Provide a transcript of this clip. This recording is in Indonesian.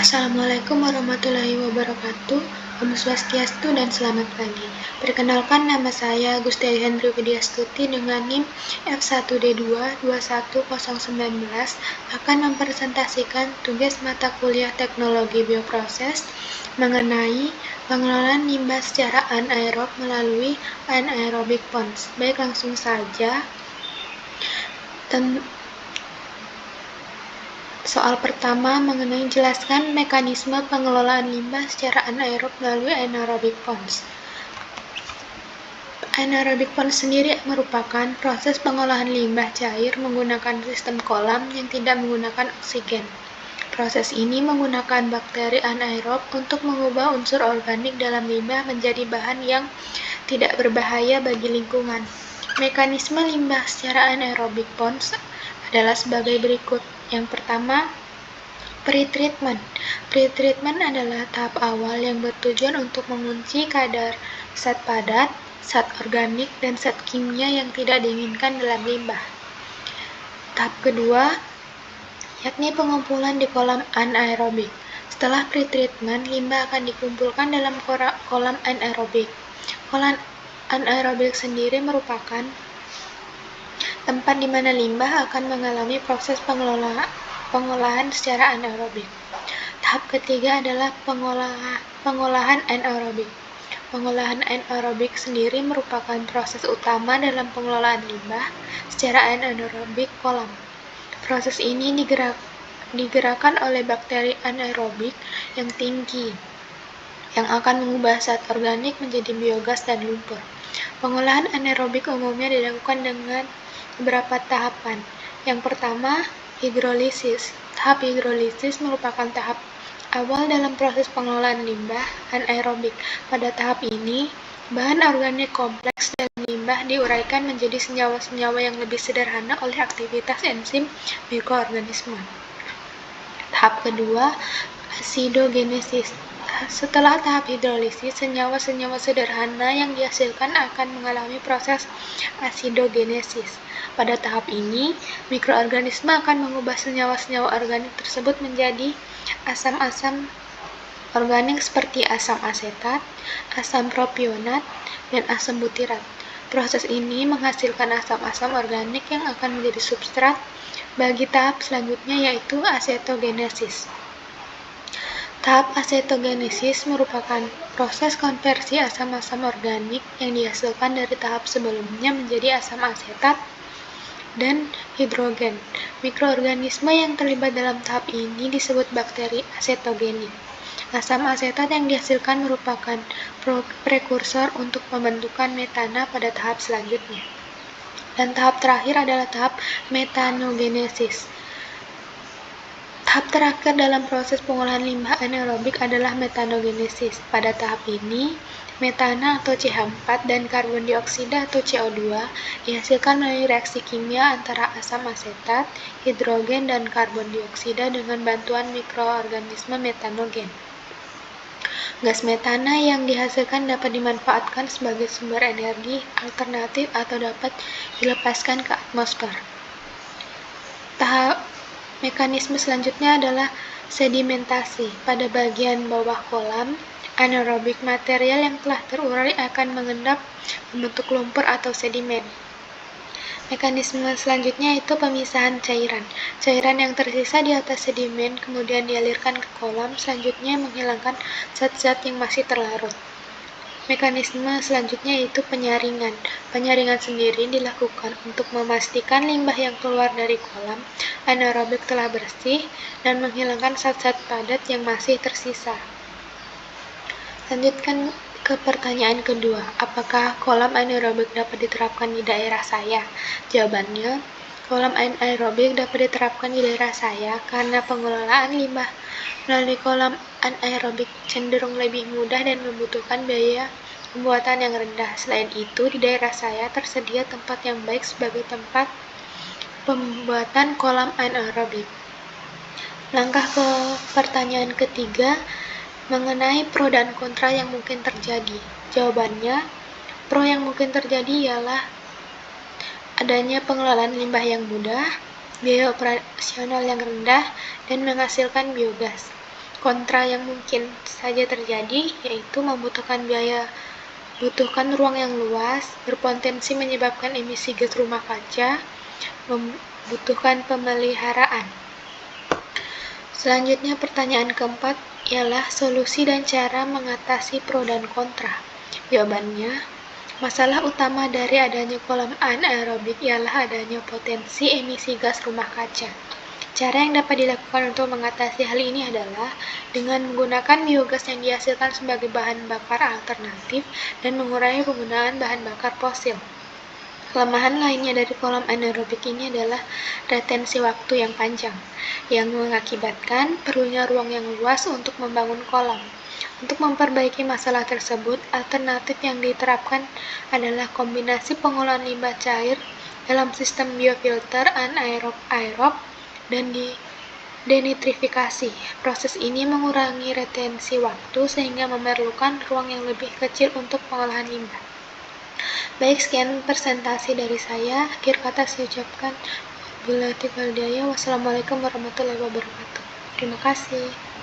Assalamualaikum warahmatullahi wabarakatuh. Om Swastiastu dan selamat pagi. Perkenalkan, nama saya Gusti Hendri Widyastuti dengan NIM F1D2 21019 akan mempresentasikan tugas mata kuliah Teknologi Bioproses mengenai pengelolaan limbah secara anaerob melalui anaerobic ponds. Baik, langsung saja. Soal pertama mengenai jelaskan mekanisme pengelolaan limbah secara anaerob melalui anaerobic ponds. Anaerobic ponds sendiri merupakan proses pengolahan limbah cair menggunakan sistem kolam yang tidak menggunakan oksigen. Proses ini menggunakan bakteri anaerob untuk mengubah unsur organik dalam limbah menjadi bahan yang tidak berbahaya bagi lingkungan. Mekanisme limbah secara anaerobic ponds adalah sebagai berikut. Yang pertama, pretreatment. Pretreatment adalah tahap awal yang bertujuan untuk mengunci kadar zat padat, zat organik, dan zat kimia yang tidak diinginkan dalam limbah. Tahap kedua, yakni pengumpulan di kolam anaerobik. Setelah pretreatment, limbah akan dikumpulkan dalam kolam anaerobik. Kolam anaerobik sendiri merupakan tempat di mana limbah akan mengalami proses pengolahan secara anaerobik. Tahap ketiga adalah pengolahan anaerobik. Pengolahan anaerobik sendiri merupakan proses utama dalam pengelolaan limbah secara anaerobik kolam. Proses ini digerakkan oleh bakteri anaerobik yang tinggi yang akan mengubah zat organik menjadi biogas dan lumpur. Pengolahan anaerobik umumnya dilakukan dengan beberapa tahapan. Yang pertama, hidrolisis. Tahap hidrolisis merupakan tahap awal dalam proses pengelolaan limbah anaerobik. Pada tahap ini, bahan organik kompleks dalam limbah diuraikan menjadi senyawa-senyawa yang lebih sederhana oleh aktivitas enzim mikroorganisme. Tahap kedua, asidogenesis. Setelah tahap hidrolisis, senyawa-senyawa sederhana yang dihasilkan akan mengalami proses asidogenesis. Pada tahap ini, mikroorganisme akan mengubah senyawa-senyawa organik tersebut menjadi asam-asam organik seperti asam asetat, asam propionat, dan asam butirat. Proses ini menghasilkan asam-asam organik yang akan menjadi substrat bagi tahap selanjutnya, yaitu asetogenesis. Tahap asetogenesis merupakan proses konversi asam-asam organik yang dihasilkan dari tahap sebelumnya menjadi asam asetat dan hidrogen. Mikroorganisme yang terlibat dalam tahap ini disebut bakteri asetogenik. Asam asetat yang dihasilkan merupakan prekursor untuk pembentukan metana pada tahap selanjutnya. Dan tahap terakhir adalah tahap metanogenesis. Tahap terakhir dalam proses pengolahan limbah anaerobik adalah metanogenesis. Pada tahap ini, metana atau CH4 dan karbon dioksida atau CO2 dihasilkan melalui reaksi kimia antara asam asetat, hidrogen, dan karbon dioksida dengan bantuan mikroorganisme metanogen. Gas metana yang dihasilkan dapat dimanfaatkan sebagai sumber energi alternatif atau dapat dilepaskan ke atmosfer. Tahap mekanisme selanjutnya adalah sedimentasi. Pada bagian bawah kolam anaerobik, material yang telah terurai akan mengendap membentuk lumpur atau sedimen. Mekanisme selanjutnya itu pemisahan cairan. Cairan yang tersisa di atas sedimen kemudian dialirkan ke kolam, selanjutnya menghilangkan zat-zat yang masih terlarut. Mekanisme selanjutnya itu penyaringan. Penyaringan sendiri dilakukan untuk memastikan limbah yang keluar dari kolam anaerobik telah bersih dan menghilangkan zat-zat padat yang masih tersisa. Lanjutkan ke pertanyaan kedua, apakah kolam anaerobik dapat diterapkan di daerah saya? Jawabannya, kolam anaerobik dapat diterapkan di daerah saya karena pengelolaan limbah melalui kolam anaerobik cenderung lebih mudah dan membutuhkan biaya pembuatan yang rendah. Selain itu, di daerah saya tersedia tempat yang baik sebagai tempat pembuatan kolam anaerobik. Langkah ke pertanyaan ketiga, mengenai pro dan kontra yang mungkin terjadi. Jawabannya, pro yang mungkin terjadi ialah adanya pengelolaan limbah yang mudah, biaya operasional yang rendah, dan menghasilkan biogas. kontra yang mungkin saja terjadi, yaitu membutuhkan ruang yang luas, berpotensi menyebabkan emisi gas rumah kaca, membutuhkan pemeliharaan. Selanjutnya, pertanyaan keempat ialah solusi dan cara mengatasi pro dan kontra. Jawabannya, masalah utama dari adanya kolam anaerobik ialah adanya potensi emisi gas rumah kaca. Cara yang dapat dilakukan untuk mengatasi hal ini adalah dengan menggunakan biogas yang dihasilkan sebagai bahan bakar alternatif dan mengurangi penggunaan bahan bakar fosil. Kelemahan lainnya dari kolam anaerobik ini adalah retensi waktu yang panjang, yang mengakibatkan perlunya ruang yang luas untuk membangun kolam. Untuk memperbaiki masalah tersebut, alternatif yang diterapkan adalah kombinasi pengolahan limbah cair dalam sistem biofilter anaerob-aerob dan denitrifikasi. Proses ini mengurangi retensi waktu sehingga memerlukan ruang yang lebih kecil untuk pengolahan limbah. Baik, sekian presentasi dari saya. Akhir kata saya ucapkan wassalamualaikum warahmatullahi wabarakatuh. Terima kasih.